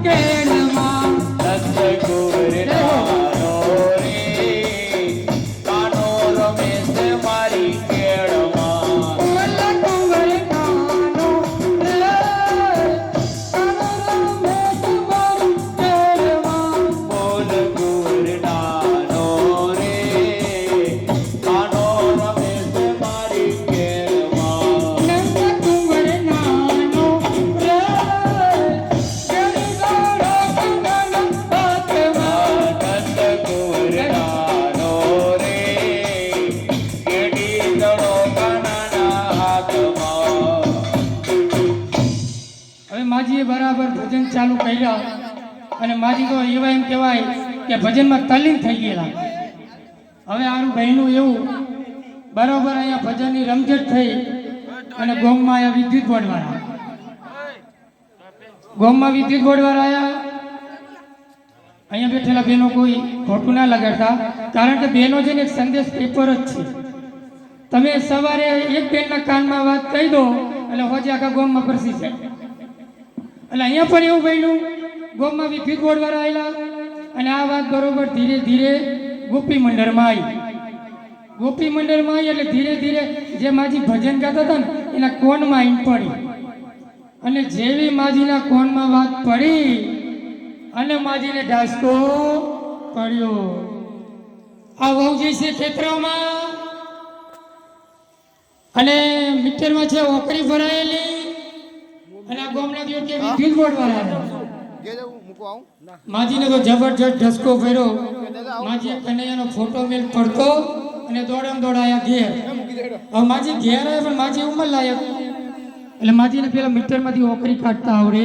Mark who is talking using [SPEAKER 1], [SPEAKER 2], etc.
[SPEAKER 1] કેળમાં
[SPEAKER 2] નંદકુંવર નાનો રે કાનો રમે છે મારી કેળમાં
[SPEAKER 1] કુંવર કાનો રે કાનો રમે છે મારી કેળમાં
[SPEAKER 2] બોલ કુંવર નાનો રે કાનો રમે છે મારી કેળમાં
[SPEAKER 1] નંદ કુંવર નાનો રે કેળી ગોળો કંગન હાથમાં
[SPEAKER 2] નંદકુંવર નાનો રે કેડી દડો કાનાના હાથમાં
[SPEAKER 1] હવે માજીએ બરાબર ભજન ચાલુ કર્યા અને માજી તો એવા એમ કહેવાય કે ભજનમાં તલ્લીન થઈ ગયેલા. હવે આનું બહેનું એવું બરાબર અહીંયા ભજનની રમઝટ થઈ અને ગોમમાં આવ્યા વિદ્યુત બોર્ડવાળા. ગોમમાં વિદ્યુત બોર્ડવાળા આવ્યા. અહીંયા બેઠેલા બહેનો કોઈ ખોટું ના લગાડતા, કારણ કે બહેનો છે ને એક સંદેશ પેપર જ છે. તમે સવારે એક બેનના કાનમાં વાત કહી દો એટલે હોજે આખા ગોમમાં પ્રસી જાય. એટલે અહીંયા પણ એવું બન્યું, ગોમમાં વિદ્યુત બોર્ડવાળા આવેલા અને આ વાત બરોબર ધીરે ધીરે ગોપી મંડળમાં આવી. ગોપી મંડળમાં આવી એટલે ધીરે ધીરે જે માજી ભજન ગાતા હતા ને એના કોનમાં આવીને પડી અને જેવી માજીના કોનમાં વાત પડી અને માજીને ઢાસકો પડ્યો. આ વહુ જઈ છે ખેતરોમાં અને મીટરમાં છે ઓકરી ભરાયેલી અને આ ગોમના દિવસ કે વિદ્યુત બોર્ડ વાળા માજીને તો જબરજસ્ત ઢસકો ભર્યો. માજીએ કનૈયાનો ફોટો મેલ પડતો અને દોડામ દોડાયા ઘેર. હવે માજી ઘેર આવે પણ માજી ઉંમર લાયક એટલે માજીને પેલા મીટરમાંથી ઓકરી કાઢતા આવડે.